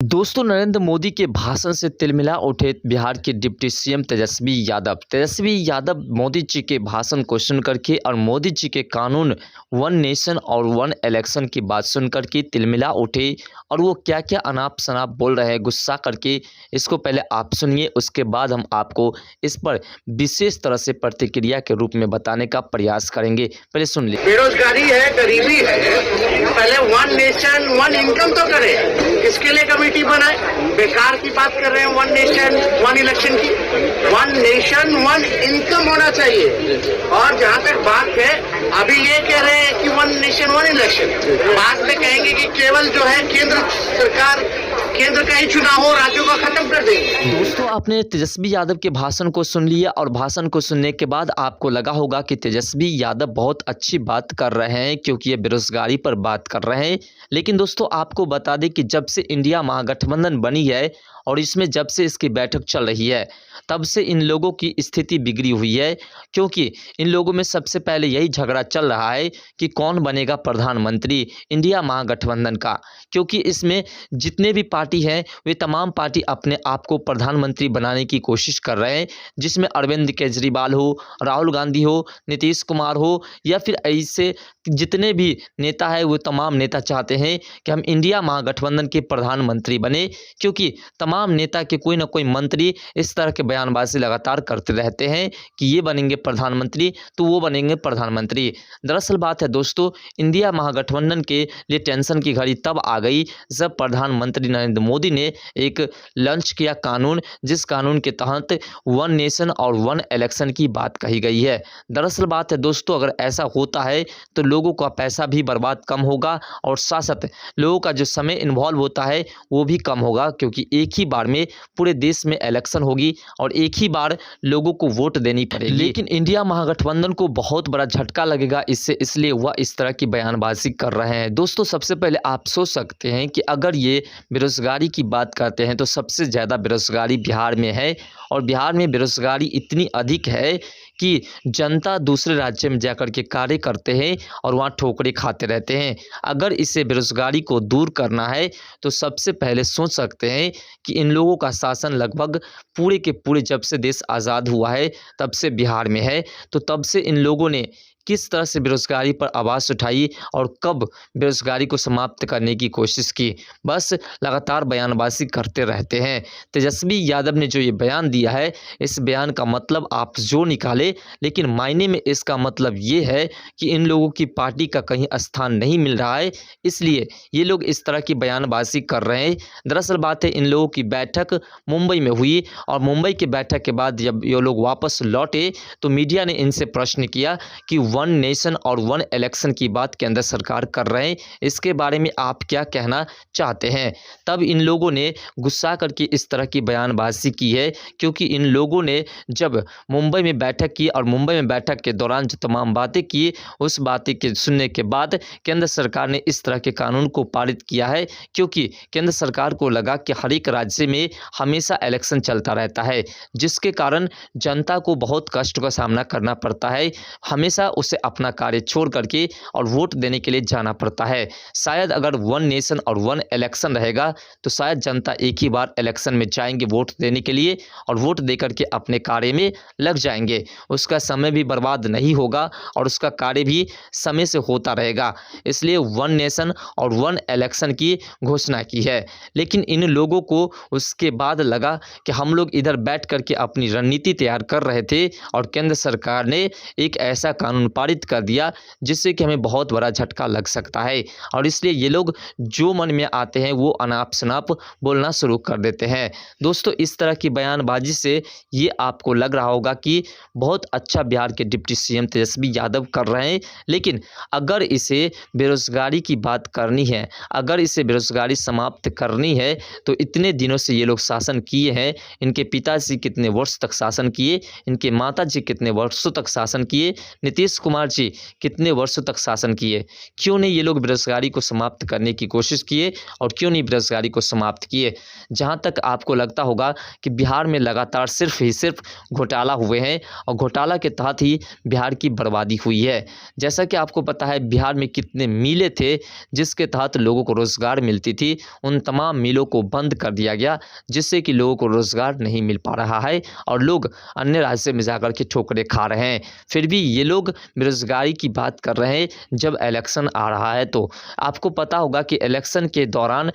दोस्तों, नरेंद्र मोदी के भाषण से तिलमिला उठे बिहार के डिप्टी सीएम तेजस्वी यादव। तेजस्वी यादव मोदी जी के भाषण को सुनकर के और मोदी जी के कानून वन नेशन और वन इलेक्शन की बात सुनकर के तिलमिला उठे और वो क्या क्या अनाप शनाप बोल रहे हैं गुस्सा करके। इसको पहले आप सुनिए, उसके बाद हम आपको इस पर विशेष तरह से प्रतिक्रिया के रूप में बताने का प्रयास करेंगे। पहले सुन लीजिए। बेरोजगारी है, गरीबी है, पहले वन नेशन वन इनकम तो करें, इसके लिए कमेटी बनाए। बेकार की बात कर रहे हैं वन नेशन वन इलेक्शन की। वन नेशन वन इनकम होना चाहिए। और जहां तक बात है, अभी ये कह रहे हैं कि वन नेशन वन इलेक्शन, बाद में कहेंगे कि केवल जो है केंद्र का ही चुनाव हो, राज्यों का खत्म कर देंगे। दोस्तों, आपने तेजस्वी यादव के भाषण को सुन लिया और भाषण को सुनने के बाद आपको लगा होगा कि तेजस्वी यादव बहुत अच्छी बात कर रहे हैं क्योंकि ये बेरोजगारी पर बात कर रहे हैं। लेकिन दोस्तों, आपको बता दें कि जब से इंडिया महागठबंधन बनी है और इसमें जब से इसकी बैठक चल रही है, तब से इन लोगों की स्थिति बिगड़ी हुई है। क्योंकि इन लोगों में सबसे पहले यही झगड़ा चल रहा है कि कौन बनेगा प्रधानमंत्री इंडिया महागठबंधन का। क्योंकि इसमें जितने भी पार्टी हैं वे तमाम पार्टी अपने आप को प्रधानमंत्री बनाने की कोशिश कर रहे हैं, जिसमें अरविंद केजरीवाल हो, राहुल गांधी हो, नीतीश कुमार हो या फिर ऐसे जितने भी नेता है, वो तमाम नेता चाहते हैं कि हम इंडिया महागठबंधन के प्रधानमंत्री बने। क्योंकि तमाम नेता के कोई ना कोई मंत्री इस तरह के बयानबाजी लगातार करते रहते हैं कि ये बनेंगे प्रधानमंत्री तो वो बनेंगे प्रधानमंत्री। दरअसल बात है दोस्तों, इंडिया महागठबंधन के लिए टेंशन की घड़ी तब आ गई जब प्रधानमंत्री नरेंद्र मोदी ने एक लॉन्च किया कानून, जिस कानून के तहत वन नेशन और वन इलेक्शन की बात कही गई है। दरअसल बात है दोस्तों, अगर ऐसा होता है तो लोगों का पैसा भी बर्बाद कम होगा और साथ साथ लोगों का जो समय इन्वॉल्व होता है वो भी कम होगा। क्योंकि एक ही बार में पूरे देश में इलेक्शन होगी और एक ही बार लोगों को वोट देनी पड़ेगी। लेकिन इंडिया महागठबंधन को बहुत बड़ा झटका लगेगा इससे, इसलिए वह इस तरह की बयानबाजी कर रहे हैं। दोस्तों, सबसे पहले आप सोच सकते हैं कि अगर ये बेरोजगारी की बात करते हैं तो सबसे ज़्यादा बेरोजगारी बिहार में है और बिहार में बेरोजगारी इतनी अधिक है कि जनता दूसरे राज्य में जाकर के कार्य करते हैं और वहाँ ठोकरें खाते रहते हैं। अगर इसे बेरोजगारी को दूर करना है तो सबसे पहले सोच सकते हैं कि इन लोगों का शासन लगभग पूरे के पूरे जब से देश आज़ाद हुआ है तब से बिहार में है। तो तब से इन लोगों ने किस तरह से बेरोजगारी पर आवाज़ उठाई और कब बेरोजगारी को समाप्त करने की कोशिश की, बस लगातार बयानबाजी करते रहते हैं। तेजस्वी यादव ने जो ये बयान दिया है, इस बयान का मतलब आप जो निकाले, लेकिन मायने में इसका मतलब ये है कि इन लोगों की पार्टी का कहीं स्थान नहीं मिल रहा है, इसलिए ये लोग इस तरह की बयानबाजी कर रहे हैं। दरअसल बात है, इन लोगों की बैठक मुंबई में हुई और मुंबई की बैठक के बाद जब ये लोग वापस लौटे तो मीडिया ने इनसे प्रश्न किया कि वन नेशन और वन इलेक्शन की बात केंद्र सरकार कर रहे हैं, इसके बारे में आप क्या कहना चाहते हैं। तब इन लोगों ने गुस्सा करके इस तरह की बयानबाजी की है। क्योंकि इन लोगों ने जब मुंबई में बैठक की और मुंबई में बैठक के दौरान जो तमाम बातें की, उस बातें के सुनने के बाद केंद्र सरकार ने इस तरह के कानून को पारित किया है। क्योंकि केंद्र सरकार को लगा कि हर एक राज्य में हमेशा इलेक्शन चलता रहता है, जिसके कारण जनता को बहुत कष्ट का सामना करना पड़ता है। हमेशा उसे अपना कार्य छोड़ करके और वोट देने के लिए जाना पड़ता है। शायद अगर वन नेशन और वन इलेक्शन रहेगा तो शायद जनता एक ही बार इलेक्शन में जाएंगे वोट देने के लिए और वोट दे करके अपने कार्य में लग जाएंगे। उसका समय भी बर्बाद नहीं होगा और उसका कार्य भी समय से होता रहेगा। इसलिए वन नेशन और वन इलेक्शन की घोषणा की है। लेकिन इन लोगों को उसके बाद लगा कि हम लोग इधर बैठ करके अपनी रणनीति तैयार कर रहे थे और केंद्र सरकार ने एक ऐसा कानून पारित कर दिया जिससे कि हमें बहुत बड़ा झटका लग सकता है। और इसलिए ये लोग जो मन में आते हैं वो अनाप शनाप बोलना शुरू कर देते हैं। दोस्तों, इस तरह की बयानबाजी से ये आपको लग रहा होगा कि बहुत अच्छा बिहार के डिप्टी सीएम तेजस्वी यादव कर रहे हैं। लेकिन अगर इसे बेरोजगारी की बात करनी है, अगर इसे बेरोजगारी समाप्त करनी है तो इतने दिनों से ये लोग शासन किए हैं। इनके पिताजी कितने वर्ष तक शासन किए, इनके माताजी कितने वर्षों तक शासन किए, नीतीश नीतीश कुमार जी कितने वर्षों तक शासन किए, क्यों नहीं ये लोग बेरोजगारी को समाप्त करने की कोशिश किए और क्यों नहीं बेरोजगारी को समाप्त किए। जहाँ तक आपको लगता होगा कि बिहार में लगातार सिर्फ घोटाला हुए हैं और घोटाला के तहत ही बिहार की बर्बादी हुई है। जैसा कि आपको पता है बिहार में कितने मिलें थे जिसके तहत लोगों को रोज़गार मिलती थी, उन तमाम मिलों को बंद कर दिया गया जिससे कि लोगों को रोज़गार नहीं मिल पा रहा है और लोग अन्य राज्य में जाकर के ठोकरें खा रहे हैं। फिर भी ये लोग बेरोज़गारी की बात कर रहे हैं जब इलेक्शन आ रहा है। तो आपको पता होगा कि इलेक्शन के दौरान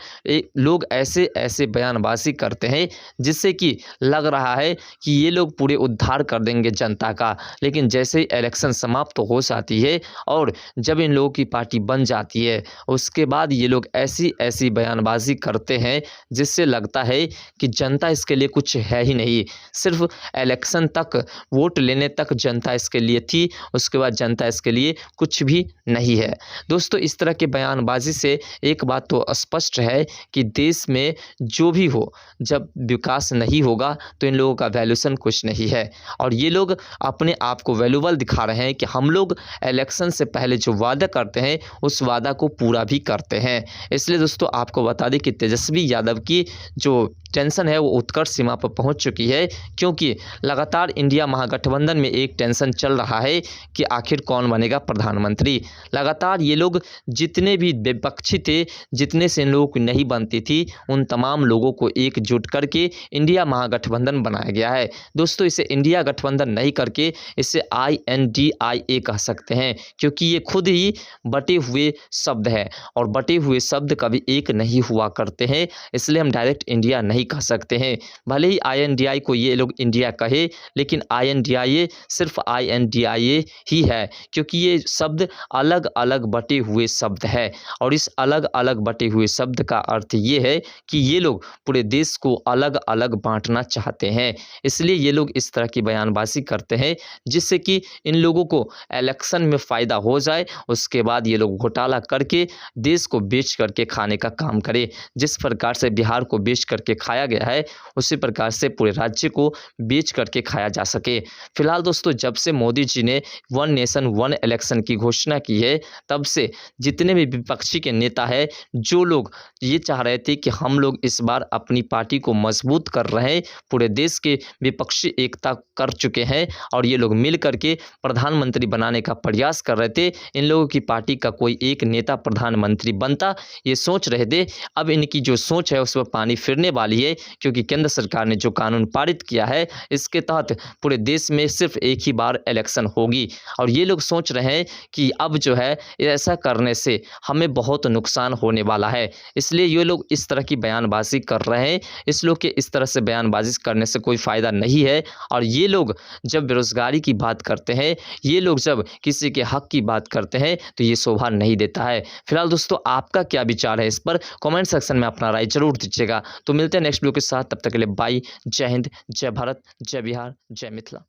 लोग ऐसे ऐसे बयानबाजी करते हैं जिससे कि लग रहा है कि ये लोग पूरे उद्धार कर देंगे जनता का, लेकिन जैसे ही इलेक्शन समाप्त हो जाती है और जब इन लोगों की पार्टी बन जाती है उसके बाद ये लोग ऐसी ऐसी बयानबाजी करते हैं जिससे लगता है कि जनता इसके लिए कुछ है ही नहीं। सिर्फ इलेक्शन तक, वोट लेने तक जनता इसके लिए थी, उसके बाद जनता इसके लिए कुछ भी नहीं है। दोस्तों इस तरह के बयानबाजी से एक बात तो स्पष्ट है कि देश में जो भी हो, जब विकास नहीं होगा तो इन लोगों का वैल्यूएशन कुछ नहीं है और ये लोग अपने आप को वैल्यूएबल दिखा रहे हैं कि हम लोग इलेक्शन से पहले जो वादा करते हैं उस वादा को पूरा भी करते हैं। इसलिए दोस्तों आपको बता दें कि तेजस्वी यादव की जो टेंशन है वो उत्कर्ष सीमा पर पहुंच चुकी है, क्योंकि लगातार इंडिया महागठबंधन में एक टेंशन चल रहा है कि आखिर कौन बनेगा प्रधानमंत्री। लगातार ये लोग जितने भी विपक्षी थे, जितने से इन लोगों की नहीं बनती थी, उन तमाम लोगों को एकजुट करके इंडिया महागठबंधन बनाया गया है। दोस्तों इसे इंडिया गठबंधन नहीं करके इसे INDIA कह सकते हैं, क्योंकि ये खुद ही बटे हुए शब्द है और बटे हुए शब्द कभी एक नहीं हुआ करते हैं, इसलिए हम डायरेक्ट इंडिया नहीं कह सकते हैं। भले ही INDI को ये लोग इंडिया कहे, लेकिन INDIA सिर्फ INDIA ही है, क्योंकि ये शब्द अलग अलग बटे हुए शब्द है और इस अलग अलग बटे हुए शब्द का अर्थ ये है कि ये लोग पूरे देश को अलग अलग बांटना चाहते हैं। इसलिए ये लोग इस तरह की बयानबाजी करते हैं जिससे कि इन लोगों को इलेक्शन में फ़ायदा हो जाए, उसके बाद ये लोग घोटाला करके देश को बेच करके खाने का काम करें। जिस प्रकार से बिहार को बेच करके खाया गया है उसी प्रकार से पूरे राज्य को बेच करके खाया जा सके। फिलहाल दोस्तों जब से मोदी जी ने वन नेशन वन इलेक्शन की घोषणा की है, तब से जितने भी विपक्षी के नेता हैं, जो लोग ये चाह रहे थे कि हम लोग इस बार अपनी पार्टी को मजबूत कर रहे हैं, पूरे देश के विपक्षी एकता कर चुके हैं और ये लोग मिल करके प्रधानमंत्री बनाने का प्रयास कर रहे थे, इन लोगों की पार्टी का कोई एक नेता प्रधानमंत्री बनता, ये सोच रहे थे। अब इनकी जो सोच है उस पर पानी फिरने वाली है, क्योंकि केंद्र सरकार ने जो कानून पारित किया है इसके तहत पूरे देश में सिर्फ एक ही बार इलेक्शन होगी और ये लोग सोच रहे हैं कि अब जो है ऐसा करने से हमें बहुत नुकसान होने वाला है, इसलिए ये लोग इस तरह की बयानबाजी कर रहे हैं। इस लोग के इस तरह से बयानबाजी करने से कोई फ़ायदा नहीं है और ये लोग जब बेरोज़गारी की बात करते हैं, ये लोग जब किसी के हक की बात करते हैं तो ये शोभा नहीं देता है। फिलहाल दोस्तों आपका क्या विचार है इस पर, कमेंट सेक्शन में अपना राय जरूर दीजिएगा। तो मिलते हैं नेक्स्ट वीडियो के साथ, तब तक के लिए बाय, जय हिंद, जय भारत, जय बिहार, जय मिथिला।